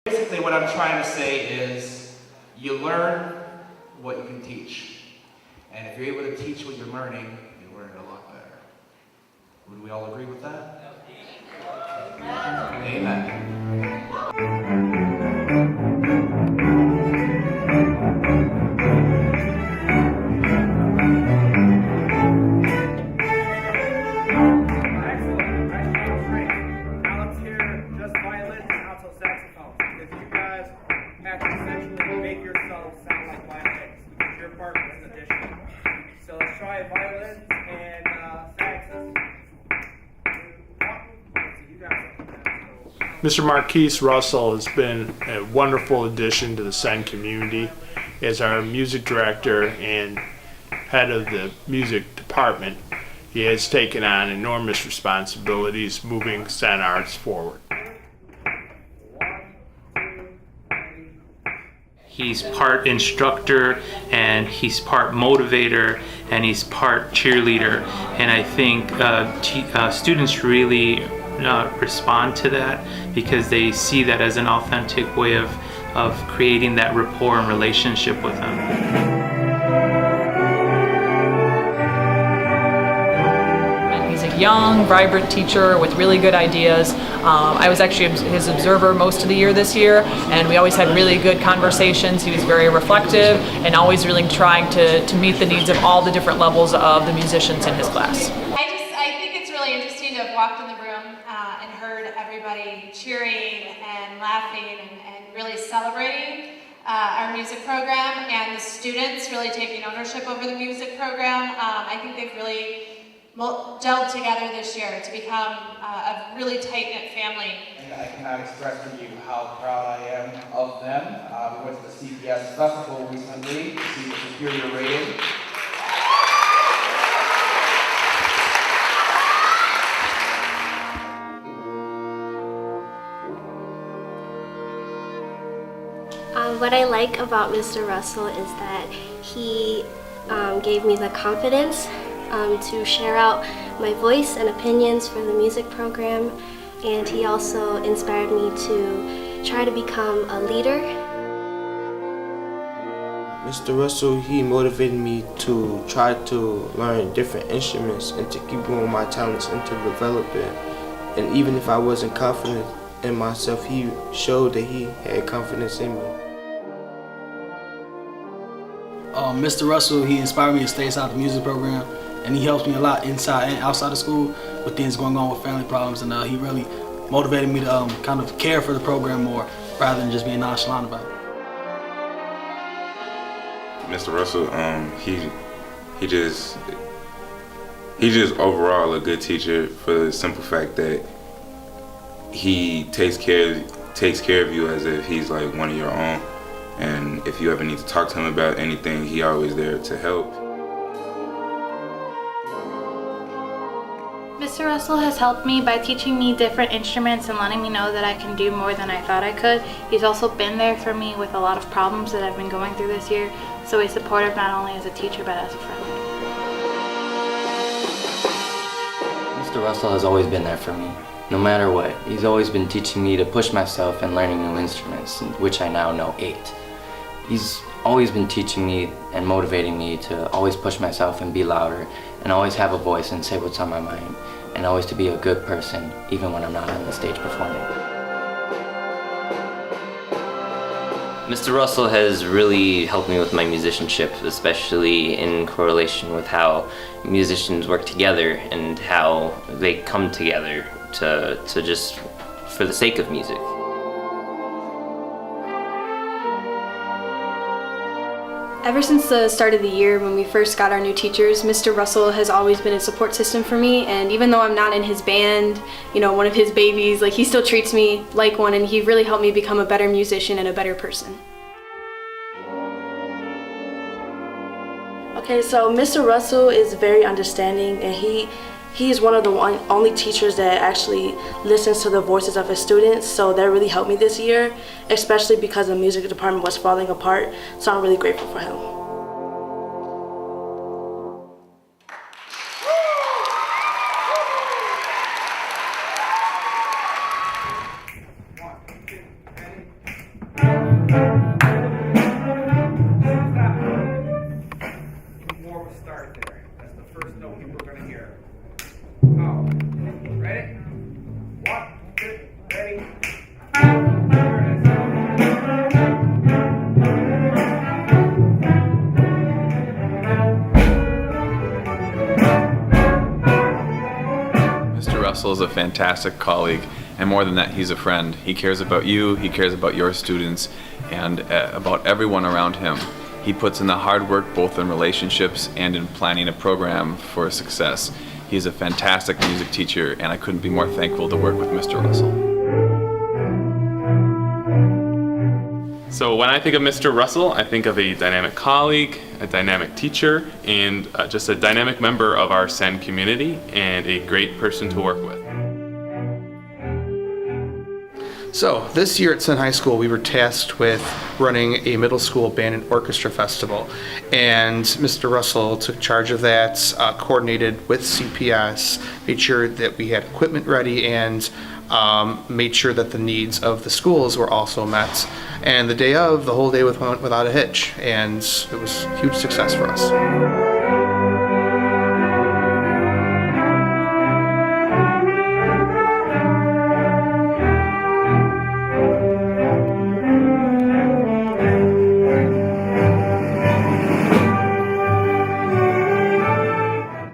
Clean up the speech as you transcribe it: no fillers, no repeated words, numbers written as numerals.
Basically what I'm trying to say is you learn what you can teach. And if you're able to teach what you're learning, you learn it a lot better. Would we all agree with that? Amen. Mr. Marquise Russell has been a wonderful addition to the Senn community as our music director and head of the music department. He has taken on enormous responsibilities moving Senn Arts forward. He's part instructor, and he's part motivator, and he's part cheerleader. And I think students really respond to that because they see that as an authentic way of creating that rapport and relationship with them. Young, vibrant teacher with really good ideas. I was actually his observer most of the year this year, and we always had really good conversations. He was very reflective and always really trying to meet the needs of all the different levels of the musicians in his class. I think it's really interesting to have walked in the room and heard everybody cheering and laughing and really celebrating our music program, and the students really taking ownership over the music program. I think they've really gelled together this year to become a really tight-knit family. And I cannot express to you how proud I am of them. We went to the CPS Festival recently to see the Superior rating. What I like about Mr. Russell is that he gave me the confidence to share out my voice and opinions for the music program, and he also inspired me to try to become a leader. Mr. Russell, he motivated me to try to learn different instruments and to keep growing my talents and to develop it. And even if I wasn't confident in myself, he showed that he had confidence in me. Mr. Russell, he inspired me to stay inside the music program, and he helps me a lot inside and outside of school with things going on with family problems, and he really motivated me to kind of care for the program more rather than just being nonchalant about it. Mr. Russell, he just overall a good teacher for the simple fact that he takes care of you as if he's like one of your own. And if you ever need to talk to him about anything, he's always there to help. Mr. Russell has helped me by teaching me different instruments and letting me know that I can do more than I thought I could. He's also been there for me with a lot of problems that I've been going through this year, so he's supportive not only as a teacher but as a friend. Mr. Russell has always been there for me, no matter what. He's always been teaching me to push myself and learning new instruments, which I now know 8. He's always been teaching me and motivating me to always push myself and be louder and always have a voice and say what's on my mind and always to be a good person even when I'm not on the stage performing. Mr. Russell has really helped me with my musicianship, especially in correlation with how musicians work together and how they come together to just for the sake of music. Ever since the start of the year when we first got our new teachers, Mr. Russell has always been a support system for me, and even though I'm not in his band, you know, one of his babies, like he still treats me like one, and he really helped me become a better musician and a better person. Okay, so Mr. Russell is very understanding, and he is one of the only teachers that actually listens to the voices of his students, so that really helped me this year, especially because the music department was falling apart, so I'm really grateful for him. More of a start there. That's the first note people are going to hear. Oh. Ready? 1, 2, ready. Mr. Russell is a fantastic colleague, and more than that, he's a friend. He cares about you, he cares about your students, and about everyone around him. He puts in the hard work both in relationships and in planning a program for success. He's a fantastic music teacher, and I couldn't be more thankful to work with Mr. Russell. So when I think of Mr. Russell, I think of a dynamic colleague, a dynamic teacher, and just a dynamic member of our Senn community, and a great person to work with. So this year at Senn High School, we were tasked with running a middle school band and orchestra festival, and Mr. Russell took charge of that, coordinated with CPS, made sure that we had equipment ready, and made sure that the needs of the schools were also met. And the day of, the whole day went without a hitch, and it was a huge success for us.